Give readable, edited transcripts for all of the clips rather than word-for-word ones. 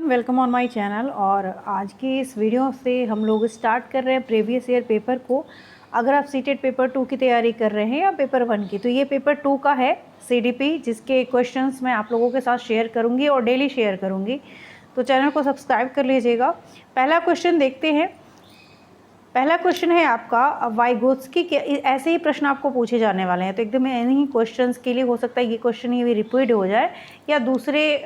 Welcome on my channel. और आज की इस वीडियो से हम लोग स्टार्ट कर रहे हैं प्रीवियस ईयर पेपर को। अगर आप सीटेट पेपर 2 की तैयारी कर रहे हैं या पेपर 1 की, तो ये पेपर 2 का है सीडीपी, जिसके क्वेश्चंस मैं आप लोगों के साथ शेयर करूंगी और डेली शेयर करूंगी। तो चैनल को सब्सक्राइब कर लीजिएगा। पहला क्वेश्चन देखते हैं। पहला क्वेश्चन है आपका वाइगोत्स्की के। ऐसे ही प्रश्न आपको पूछे जाने वाले हैं, तो एकदम इन्हीं क्वेश्चंस के लिए हो सकता है ये क्वेश्चन ये भी रिपीट हो जाए या दूसरे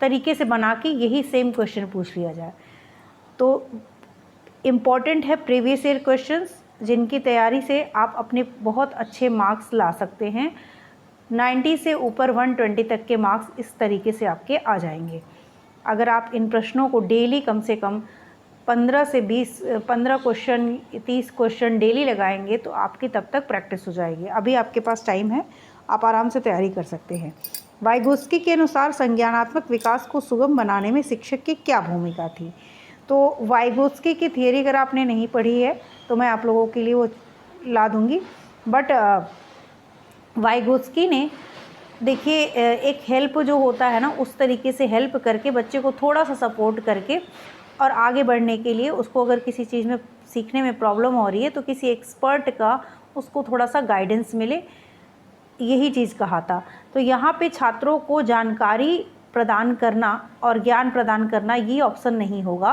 तरीके से बना के यही सेम क्वेश्चन पूछ लिया जाए। तो इम्पॉर्टेंट है प्रीवियस ईयर क्वेश्चंस, जिनकी तैयारी से आप अपने बहुत अच्छे मार्क्स ला सकते हैं। 90 से ऊपर 120 तक के मार्क्स इस तरीके से आपके आ जाएंगे अगर आप इन प्रश्नों को डेली कम से कम 15 से 15 क्वेश्चन 30 क्वेश्चन डेली लगाएंगे, तो आपकी तब तक प्रैक्टिस हो जाएगी। अभी आपके पास टाइम है, आप आराम से तैयारी कर सकते हैं। वाइगोत्स्की के अनुसार संज्ञानात्मक विकास को सुगम बनाने में शिक्षक की क्या भूमिका थी। तो वाइगोत्स्की की थियरी अगर आपने नहीं पढ़ी है तो मैं आप लोगों के लिए वो ला दूंगी। बट वाइगोत्स्की ने, देखिए, एक हेल्प जो होता है ना, उस तरीके से हेल्प करके बच्चे को थोड़ा सा सपोर्ट करके और आगे बढ़ने के लिए, उसको अगर किसी चीज़ में सीखने में प्रॉब्लम हो रही है तो किसी एक्सपर्ट का उसको थोड़ा सा गाइडेंस मिले, यही चीज़ कहा था। तो यहाँ पे छात्रों को जानकारी प्रदान करना और ज्ञान प्रदान करना ये ऑप्शन नहीं होगा।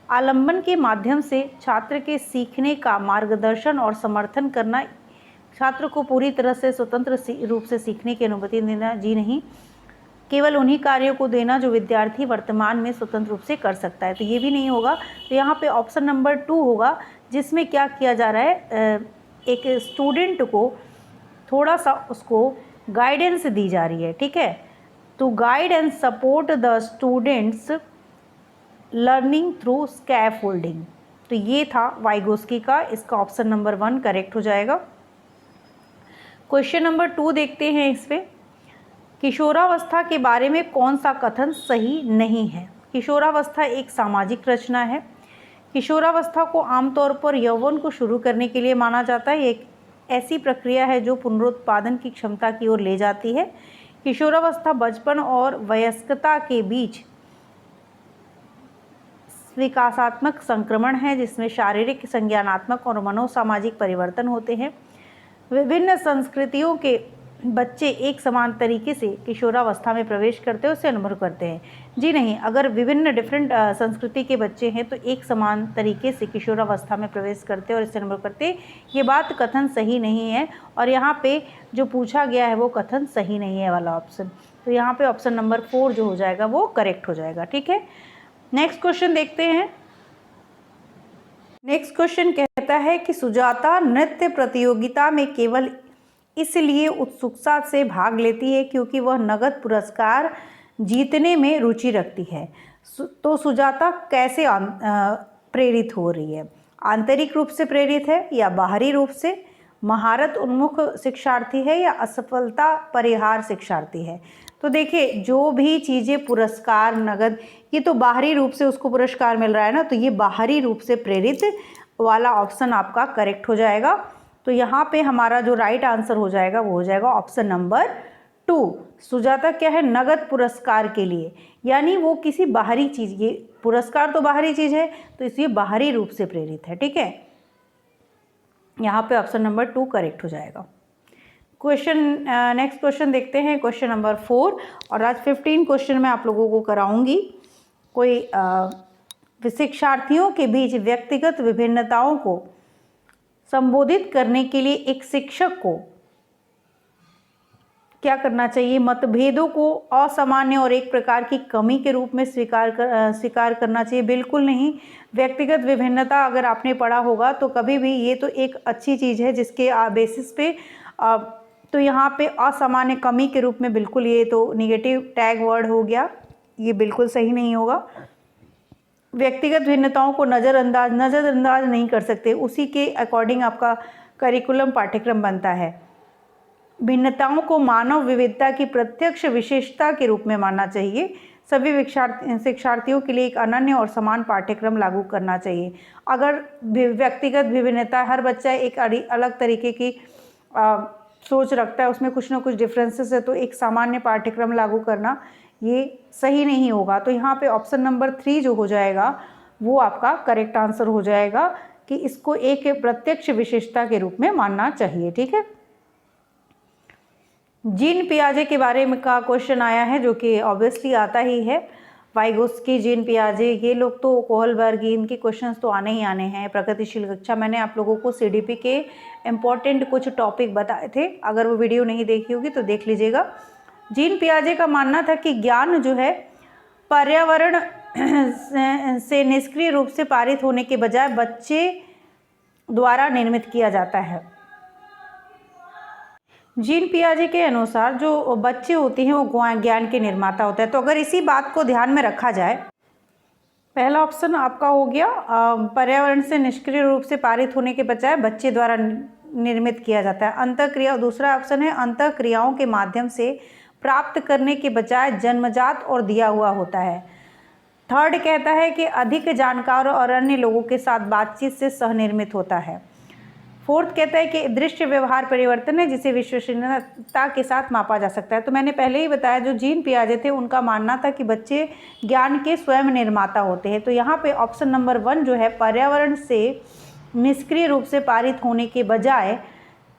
आलंबन के माध्यम से छात्र के सीखने का मार्गदर्शन और समर्थन करना, छात्र को पूरी तरह से स्वतंत्र रूप से सीखने की अनुमति देना, जी नहीं, केवल उन्हीं कार्यों को देना जो विद्यार्थी वर्तमान में स्वतंत्र रूप से कर सकता है, तो ये भी नहीं होगा। तो यहाँ पे ऑप्शन नंबर 2 होगा, जिसमें क्या किया जा रहा है, एक स्टूडेंट को थोड़ा सा उसको गाइडेंस दी जा रही है। ठीक है, to guide and support the students learning through scaffolding. तो ये था वाइगोत्स्की का, इसका ऑप्शन नंबर 1 करेक्ट हो जाएगा। क्वेश्चन नंबर 2 देखते हैं। इस पे किशोरावस्था के बारे में कौन सा कथन सही नहीं है। किशोरावस्था एक सामाजिक रचना है। किशोरावस्था को आमतौर पर यौवन को शुरू करने के लिए माना जाता है। एक ऐसी प्रक्रिया है जो पुनरुत्पादन की क्षमता की ओर ले जाती है। किशोरावस्था बचपन और वयस्कता के बीच विकासात्मक संक्रमण है, जिसमें शारीरिक, संज्ञानात्मक और मनोसामाजिक परिवर्तन होते हैं। विभिन्न संस्कृतियों के बच्चे एक समान तरीके से किशोरावस्था में प्रवेश करते हैं, उससे अनुभव करते हैं, जी नहीं। अगर विभिन्न डिफरेंट संस्कृति के बच्चे हैं तो एक समान तरीके से किशोरावस्था में प्रवेश करते हैं और इससे अनुभव करते हैं, ये बात कथन सही नहीं है। और यहाँ पे जो पूछा गया है वो कथन सही नहीं है वाला ऑप्शन। तो यहाँ पे ऑप्शन नंबर 4 जो हो जाएगा वो करेक्ट हो जाएगा। ठीक है, नेक्स्ट क्वेश्चन देखते हैं। नेक्स्ट क्वेश्चन कहता है कि सुजाता नृत्य प्रतियोगिता में केवल इसलिए उत्सुकता से भाग लेती है क्योंकि वह नगद पुरस्कार जीतने में रुचि रखती है। तो सुजाता कैसे प्रेरित हो रही है। आंतरिक रूप से प्रेरित है या बाहरी रूप से, महारत उन्मुख शिक्षार्थी है या असफलता परिहार शिक्षार्थी है। तो देखिए, जो भी चीज़ें पुरस्कार, नगद, ये तो बाहरी रूप से उसको पुरस्कार मिल रहा है ना, तो ये बाहरी रूप से प्रेरित वाला ऑप्शन आपका करेक्ट हो जाएगा। तो यहाँ पे हमारा जो राइट आंसर हो जाएगा वो हो जाएगा ऑप्शन नंबर 2। सुजाता क्या है, नगद पुरस्कार के लिए, यानी वो किसी बाहरी चीज़, ये पुरस्कार तो बाहरी चीज़ है तो इसलिए बाहरी रूप से प्रेरित है। ठीक है, यहाँ पे ऑप्शन नंबर 2 करेक्ट हो जाएगा। नेक्स्ट क्वेश्चन देखते हैं, क्वेश्चन नंबर 4। और आज 15 क्वेश्चन मैं आप लोगों को कराऊंगी। कोई शिक्षार्थियों के बीच व्यक्तिगत विभिन्नताओं को संबोधित करने के लिए एक शिक्षक को क्या करना चाहिए। मतभेदों को असामान्य और एक प्रकार की कमी के रूप में स्वीकार करना चाहिए, बिल्कुल नहीं। व्यक्तिगत विभिन्नता अगर आपने पढ़ा होगा तो कभी भी ये तो एक अच्छी चीज़ है जिसके बेसिस पे तो यहाँ पे असामान्य कमी के रूप में बिल्कुल, ये तो निगेटिव टैग वर्ड हो गया, ये बिल्कुल सही नहीं होगा। व्यक्तिगत भिन्नताओं को नज़रअंदाज नहीं कर सकते, उसी के अकॉर्डिंग आपका करिकुलम पाठ्यक्रम बनता है। भिन्नताओं को मानव विविधता की प्रत्यक्ष विशेषता के रूप में मानना चाहिए। सभी शिक्षार्थियों के लिए एक अनन्य और समान पाठ्यक्रम लागू करना चाहिए। अगर व्यक्तिगत विभिन्नता, हर बच्चा एक अलग तरीके की सोच रखता है, उसमें कुछ ना कुछ डिफरेंसेस है, तो एक सामान्य पाठ्यक्रम लागू करना ये सही नहीं होगा। तो यहाँ पे ऑप्शन नंबर 3 जो हो जाएगा वो आपका करेक्ट आंसर हो जाएगा कि इसको एक प्रत्यक्ष विशेषता के रूप में मानना चाहिए। ठीक है, जीन पियाजे के बारे में का क्वेश्चन आया है जो कि ऑब्वियसली आता ही है। वाइगोस्की, जीन पियाजे, ये लोग तो कोहलबर्गी, इनके क्वेश्चंस तो आने ही आने हैं। प्रगतिशील कक्षा मैंने आप लोगों को सीडीपी के इम्पोर्टेंट कुछ टॉपिक बताए थे, अगर वो वीडियो नहीं देखी होगी तो देख लीजिएगा। जीन पियाजे का मानना था कि ज्ञान जो है पर्यावरण से निष्क्रिय रूप से पारित होने के बजाय बच्चे द्वारा निर्मित किया जाता है। जीन पियाजे के अनुसार जो बच्चे होते हैं वो ज्ञान के निर्माता होते हैं। तो अगर इसी बात को ध्यान में रखा जाए, पहला ऑप्शन आपका हो गया पर्यावरण से निष्क्रिय रूप से पारित होने के बजाय बच्चे द्वारा निर्मित किया जाता है। अंतःक्रिया, दूसरा ऑप्शन है अंतःक्रियाओं के माध्यम से प्राप्त करने के बजाय जन्मजात और दिया हुआ होता है। थर्ड कहता है कि अधिक जानकार और अन्य लोगों के साथ बातचीत से सहनिर्मित होता है। फोर्थ कहता है कि दृश्य व्यवहार परिवर्तन है जिसे विश्वसनीयता के साथ मापा जा सकता है। तो मैंने पहले ही बताया, जो जीन पियाजे थे उनका मानना था कि बच्चे ज्ञान के स्वयं निर्माता होते हैं। तो यहाँ पे ऑप्शन नंबर 1 जो है पर्यावरण से निष्क्रिय रूप से पारित होने के बजाय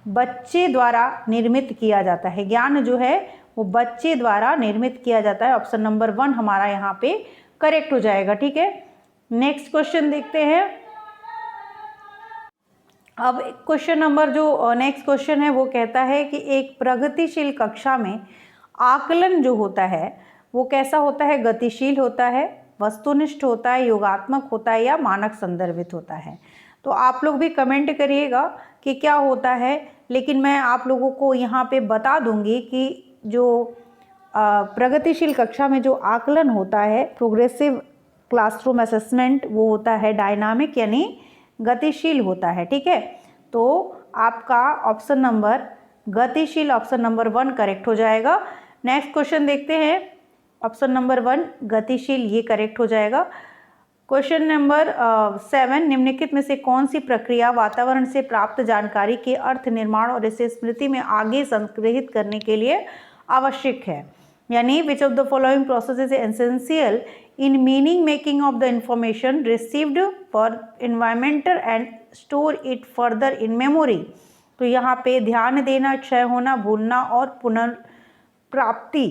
बच्चे द्वारा निर्मित किया जाता है। ज्ञान जो है वो बच्चे द्वारा निर्मित किया जाता है। ऑप्शन नंबर 1 हमारा यहाँ पे करेक्ट हो जाएगा। ठीक है, नेक्स्ट क्वेश्चन देखते हैं। अब क्वेश्चन नंबर जो नेक्स्ट क्वेश्चन है वो कहता है कि एक प्रगतिशील कक्षा में आकलन जो होता है वो कैसा होता है? गतिशील होता है, वस्तुनिष्ठ होता है, योगात्मक होता है या मानक संदर्भित होता है? तो आप लोग भी कमेंट करिएगा कि क्या होता है। लेकिन मैं आप लोगों को यहाँ पे बता दूंगी कि जो प्रगतिशील कक्षा में जो आकलन होता है, प्रोग्रेसिव क्लासरूम असेसमेंट, वो होता है डायनामिक यानी गतिशील होता है। ठीक है, तो आपका ऑप्शन नंबर गतिशील, ऑप्शन नंबर 1 करेक्ट हो जाएगा। नेक्स्ट क्वेश्चन देखते हैं। ऑप्शन नंबर 1 गतिशील, ये करेक्ट हो जाएगा। क्वेश्चन नंबर 7, निम्नलिखित में से कौन सी प्रक्रिया वातावरण से प्राप्त जानकारी के अर्थ निर्माण और इसे स्मृति में आगे संग्रहित करने के लिए आवश्यक है? यानी which of the following process is essential in meaning making of the information received for environmental and store it further in memory? तो यहाँ पे ध्यान देना, क्षय होना, भूलना और पुनर्प्राप्ति,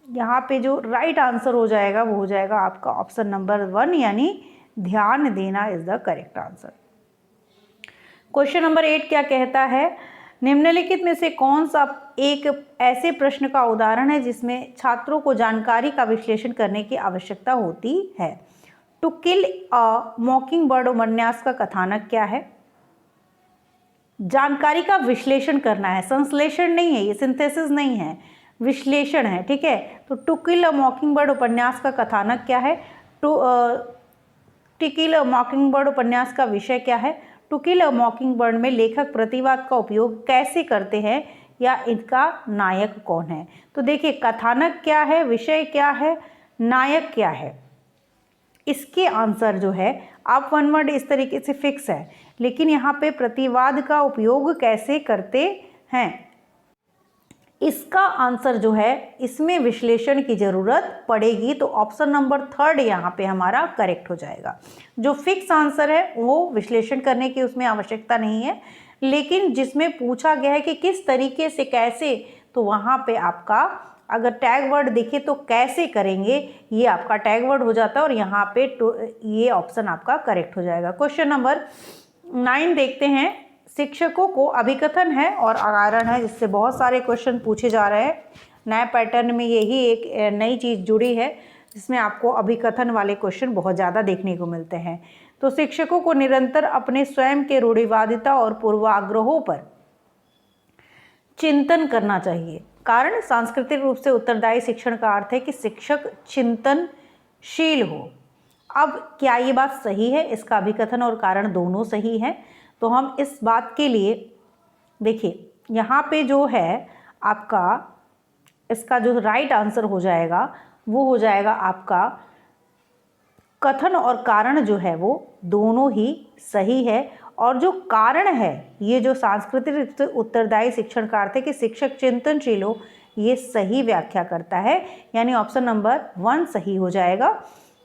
यहाँ पे जो राइट आंसर हो जाएगा वो हो जाएगा आपका ऑप्शन नंबर 1 यानी ध्यान देना is the correct answer. Question number 8 क्या कहता है? निम्नलिखित में से कौन सा एक ऐसे प्रश्न का उदाहरण है जिसमें छात्रों को जानकारी का विश्लेषण करने की आवश्यकता होती है? टू किल अ मॉकिंग बर्ड उपन्यास का कथानक क्या है? जानकारी का विश्लेषण करना है, संश्लेषण नहीं है, ये सिंथेसिस नहीं है, विश्लेषण है। ठीक है, तो टू किल अ मॉकिंग बर्ड उपन्यास का कथानक क्या है? टू किल अ मॉकिंग बर्ड उपन्यास का विषय क्या है? टू किल अ मॉकिंग बर्ड में लेखक प्रतिवाद का उपयोग कैसे करते हैं या इनका नायक कौन है? तो देखिए, कथानक क्या है, विषय क्या है, नायक क्या है, इसके आंसर जो है आप वन वर्ड इस तरीके से फिक्स है, लेकिन यहाँ पे प्रतिवाद का उपयोग कैसे करते हैं, इसका आंसर जो है इसमें विश्लेषण की ज़रूरत पड़ेगी। तो ऑप्शन नंबर 3 यहाँ पे हमारा करेक्ट हो जाएगा। जो फिक्स आंसर है वो विश्लेषण करने की उसमें आवश्यकता नहीं है, लेकिन जिसमें पूछा गया है कि किस तरीके से, कैसे, तो वहाँ पे आपका अगर टैग वर्ड दिखे तो कैसे करेंगे, ये आपका टैग वर्ड हो जाता है और यहाँ पे ये ऑप्शन आपका करेक्ट हो जाएगा। क्वेश्चन नंबर 9 देखते हैं। शिक्षकों को अभिकथन है और अकारण है, जिससे बहुत सारे क्वेश्चन पूछे जा रहे हैं। नए पैटर्न में यही एक नई चीज़ जुड़ी है जिसमें आपको अभिकथन वाले क्वेश्चन बहुत ज़्यादा देखने को मिलते हैं। तो शिक्षकों को निरंतर अपने स्वयं के रूढ़िवादिता और पूर्वाग्रहों पर चिंतन करना चाहिए। कारण सांस्कृतिक रूप से उत्तरदायी शिक्षण का अर्थ है कि शिक्षक चिंतनशील हो। अब क्या ये बात सही है? इसका अभिकथन और कारण दोनों सही है। तो हम इस बात के लिए देखिए, यहाँ पे जो है आपका इसका जो राइट आंसर हो जाएगा वो हो जाएगा आपका कथन और कारण जो है वो दोनों ही सही है। और जो कारण है, ये जो सांस्कृतिक रूप से उत्तरदायी शिक्षण का अर्थ है कि शिक्षक चिंतनशील हो, ये सही व्याख्या करता है, यानी ऑप्शन नंबर 1 सही हो जाएगा।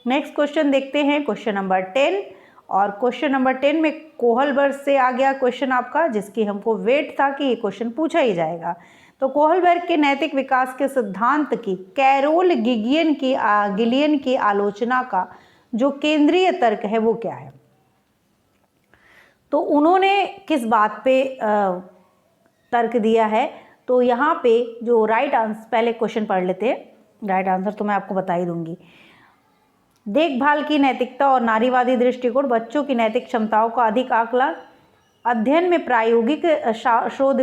नेक्स्ट क्वेश्चन देखते हैं, क्वेश्चन नंबर 10। और क्वेश्चन नंबर 10 में कोहलबर्ग से आ गया क्वेश्चन आपका, जिसकी हमको वेट था कि ये क्वेश्चन पूछा ही जाएगा। तो कोहलबर्ग के नैतिक विकास के सिद्धांत की कैरोल गिलियन की आलोचना का जो केंद्रीय तर्क है वो क्या है? तो उन्होंने किस बात पे तर्क दिया है? तो यहाँ पे जो राइट आंसर, पहले क्वेश्चन पढ़ लेते हैं, राइट आंसर तो मैं आपको बता ही दूंगी। देखभाल की नैतिकता और नारीवादी दृष्टिकोण, बच्चों की नैतिक क्षमताओं का अधिक आकलन, अध्ययन में प्रायोगिक शोध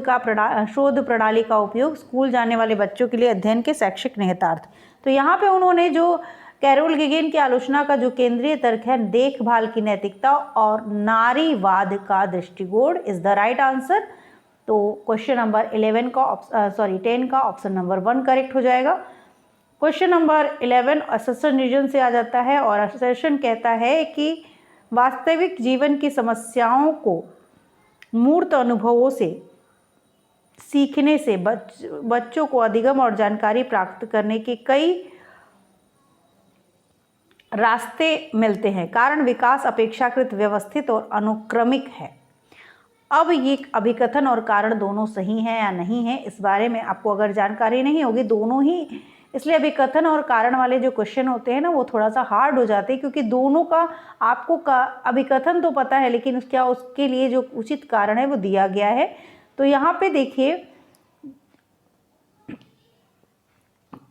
प्रणाली का उपयोग, स्कूल जाने वाले बच्चों के लिए अध्ययन के शैक्षिक निहितार्थ। तो यहाँ पे उन्होंने जो कैरोल गिलियन की आलोचना का जो केंद्रीय तर्क है, देखभाल की नैतिकता और नारीवाद का दृष्टिकोण इज द राइट आंसर। तो क्वेश्चन नंबर 10 का ऑप्शन नंबर 1 करेक्ट हो जाएगा। क्वेश्चन नंबर 11 असर्शन रीजन से आ जाता है, और असर्शन कहता है कि वास्तविक जीवन की समस्याओं को मूर्त अनुभवों से सीखने से बच्चों को अधिगम और जानकारी प्राप्त करने के कई रास्ते मिलते हैं। कारण विकास अपेक्षाकृत व्यवस्थित और अनुक्रमिक है। अब ये अभिकथन और कारण दोनों सही हैं या नहीं है, इस बारे में आपको अगर जानकारी नहीं होगी, दोनों ही, इसलिए अभिकथन और कारण वाले जो क्वेश्चन होते हैं ना वो थोड़ा सा हार्ड हो जाते हैं, क्योंकि दोनों का आपको अभिकथन तो पता है, लेकिन क्या उसके लिए जो उचित कारण है वो दिया गया है। तो यहाँ पे देखिए,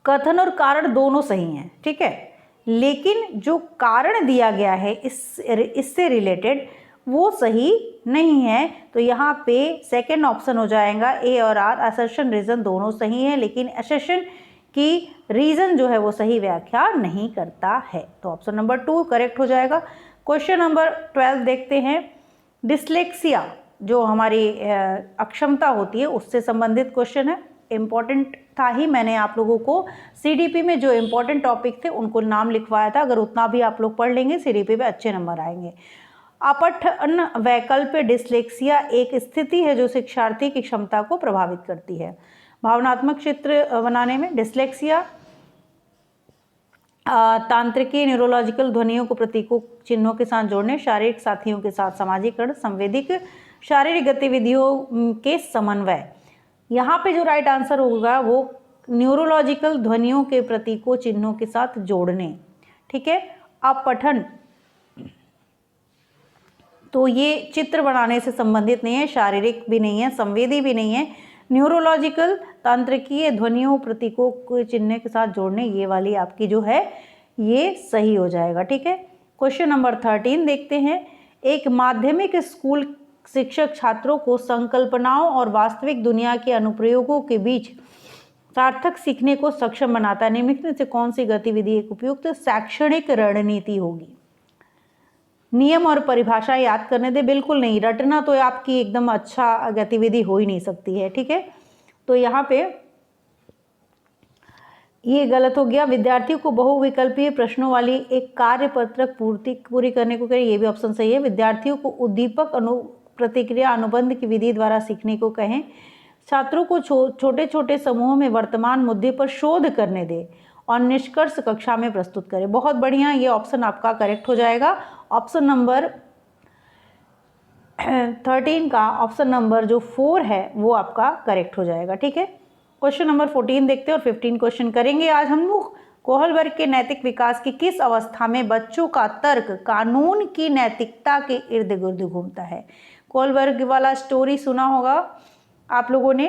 कथन और कारण दोनों सही हैं, ठीक है, लेकिन जो कारण दिया गया है इससे रिलेटेड वो सही नहीं है। तो यहाँ पे सेकंड ऑप्शन हो जाएगा ए और आर, असर्शन रीजन दोनों सही है, लेकिन असर्शन की रीजन जो है वो सही व्याख्या नहीं करता है। तो ऑप्शन नंबर 2 करेक्ट हो जाएगा। क्वेश्चन नंबर 12 देखते हैं। डिस्लेक्सिया जो हमारी अक्षमता होती है उससे संबंधित क्वेश्चन है, इम्पॉर्टेंट था ही, मैंने आप लोगों को सीडीपी में जो इम्पोर्टेंट टॉपिक थे उनको नाम लिखवाया था, अगर उतना भी आप लोग पढ़ लेंगे सीडीपी पे अच्छे नंबर आएंगे। अपठन वैकल्पिक डिस्लेक्सिया एक स्थिति है जो शिक्षार्थी की क्षमता को प्रभावित करती है। भावनात्मक चित्र बनाने में डिस्लेक्सिया तांत्रिकी न्यूरोलॉजिकल ध्वनियों को प्रतीकों चिन्हों के साथ जोड़ने, शारीरिक साथियों के साथ सामाजिकरण, संवेदिक शारीरिक गतिविधियों के समन्वय। यहाँ पे जो राइट आंसर होगा वो न्यूरोलॉजिकल ध्वनियों के प्रतीकों चिन्हों के साथ जोड़ने, ठीक है। अपठन तो ये चित्र बनाने से संबंधित नहीं है, शारीरिक भी नहीं है, संवेदी भी नहीं है। न्यूरोलॉजिकल तांत्रिकीय ध्वनियों प्रतीकों को चिन्ह के साथ जोड़ने, ये वाली आपकी जो है ये सही हो जाएगा, ठीक है। क्वेश्चन नंबर 13 देखते हैं। एक माध्यमिक स्कूल शिक्षक छात्रों को संकल्पनाओं और वास्तविक दुनिया के अनुप्रयोगों के बीच सार्थक सीखने को सक्षम बनाता है। निम्नलिखित में से कौन सी गतिविधि एक उपयुक्त शैक्षणिक रणनीति होगी? नियम और परिभाषा याद करने दे, बिल्कुल नहीं, रटना तो आपकी एकदम अच्छा गतिविधि हो ही नहीं सकती है, ठीक है। तो यहाँ पे ये गलत हो गया। विद्यार्थियों को बहुविकल्पीय प्रश्नों वाली एक कार्य पत्रक पूरी करने को कहें, ये भी ऑप्शन सही है। विद्यार्थियों को उद्दीपक प्रतिक्रिया अनुबंध की विधि द्वारा सीखने को कहें। छात्रों को छोटे छोटे समूहों में वर्तमान मुद्दे पर शोध करने दें और निष्कर्ष कक्षा में प्रस्तुत करें। बहुत बढ़िया, ये ऑप्शन आपका करेक्ट हो जाएगा। ऑप्शन नंबर 13 का ऑप्शन नंबर जो 4 है वो आपका करेक्ट हो जाएगा, ठीक है। क्वेश्चन नंबर 14 देखते हैं और 15 क्वेश्चन करेंगे आज हम लोग। कोहलबर्ग के नैतिक विकास की किस अवस्था में बच्चों का तर्क कानून की नैतिकता के इर्द गिर्द घूमता है? कोहलबर्ग वाला स्टोरी सुना होगा आप लोगों ने,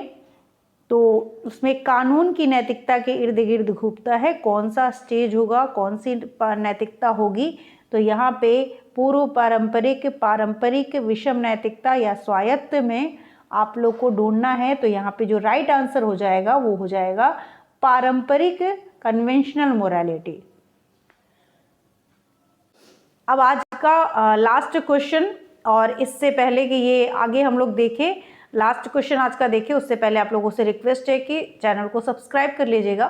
तो उसमें कानून की नैतिकता के इर्द गिर्द घूमता है। कौन सा स्टेज होगा, कौन सी नैतिकता होगी? तो यहाँ पे पूर्व पारंपरिक विषम नैतिकता या स्वायत्त में आप लोग को ढूंढना है। तो यहाँ पे जो राइट आंसर हो जाएगा वो हो जाएगा पारंपरिक कन्वेंशनल मोरालिटी। अब आज का लास्ट क्वेश्चन, और इससे पहले कि ये आगे हम लोग देखें, लास्ट क्वेश्चन आज का देखें उससे पहले आप लोगों से रिक्वेस्ट है कि चैनल को सब्सक्राइब कर लीजिएगा।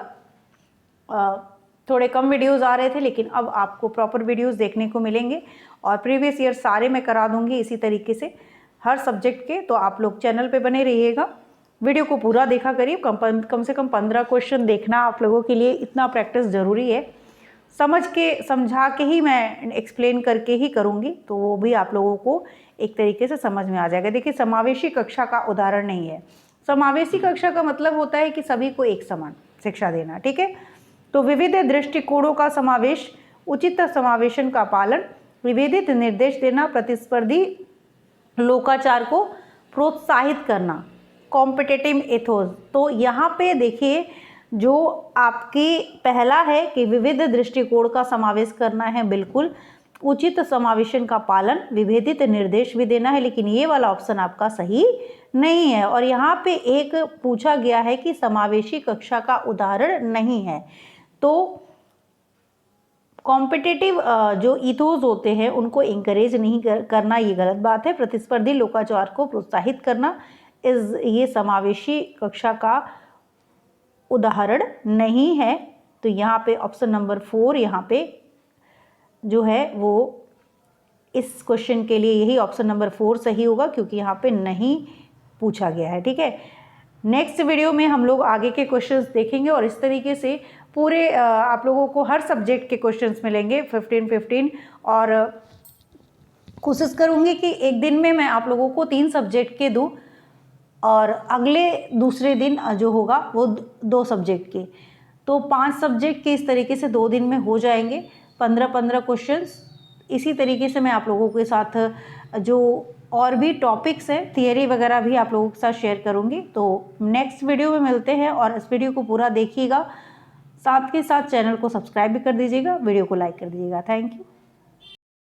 थोड़े कम वीडियोस आ रहे थे, लेकिन अब आपको प्रॉपर वीडियोस देखने को मिलेंगे और प्रीवियस ईयर सारे मैं करा दूंगी इसी तरीके से हर सब्जेक्ट के। तो आप लोग चैनल पे बने रहिएगा वीडियो को पूरा देखा करिए, कम से कम 15 क्वेश्चन देखना आप लोगों के लिए इतना प्रैक्टिस ज़रूरी है। समझा के ही मैं एक्सप्लेन करके ही करूँगी, तो वो भी आप लोगों को एक तरीके से समझ में आ जाएगा। देखिए, समावेशी कक्षा का उदाहरण नहीं है। समावेशी कक्षा का मतलब होता है कि सभी को एक समान शिक्षा देना, ठीक है। तो विविध दृष्टिकोणों का समावेश, उचित समावेशन का पालन, विभेदित निर्देश देना, प्रतिस्पर्धी लोकाचार को प्रोत्साहित करना, कॉम्पिटिटिव एथोस। तो यहाँ पे देखिए, जो आपकी पहला है कि विविध दृष्टिकोण का समावेश करना है, बिल्कुल उचित समावेशन का पालन, विभेदित निर्देश भी देना है, लेकिन ये वाला ऑप्शन आपका सही नहीं है। और यहाँ पे एक पूछा गया है कि समावेशी कक्षा का उदाहरण नहीं है, तो कॉम्पिटिटिव जो इथोस होते हैं उनको इंकरेज नहीं करना, ये गलत बात है। प्रतिस्पर्धी लोकाचार को प्रोत्साहित करना ये समावेशी कक्षा का उदाहरण नहीं है। तो यहाँ पे ऑप्शन नंबर 4 यहाँ पे जो है वो इस क्वेश्चन के लिए यही ऑप्शन नंबर 4 सही होगा, क्योंकि यहाँ पे नहीं पूछा गया है, ठीक है। नेक्स्ट वीडियो में हम लोग आगे के क्वेश्चंस देखेंगे और इस तरीके से पूरे आप लोगों को हर सब्जेक्ट के क्वेश्चंस मिलेंगे 15-15, और कोशिश करूँगी कि एक दिन में मैं आप लोगों को 3 सब्जेक्ट के दूँ और अगले दूसरे दिन जो होगा वो 2 सब्जेक्ट के, तो 5 सब्जेक्ट के इस तरीके से 2 दिन में हो जाएंगे 15-15 क्वेश्चंस। इसी तरीके से मैं आप लोगों के साथ जो और भी टॉपिक्स हैं, थियरी वगैरह भी आप लोगों के साथ शेयर करूंगी। तो नेक्स्ट वीडियो में मिलते हैं, और इस वीडियो को पूरा देखिएगा, साथ के साथ चैनल को सब्सक्राइब भी कर दीजिएगा, वीडियो को लाइक कर दीजिएगा। Thank you.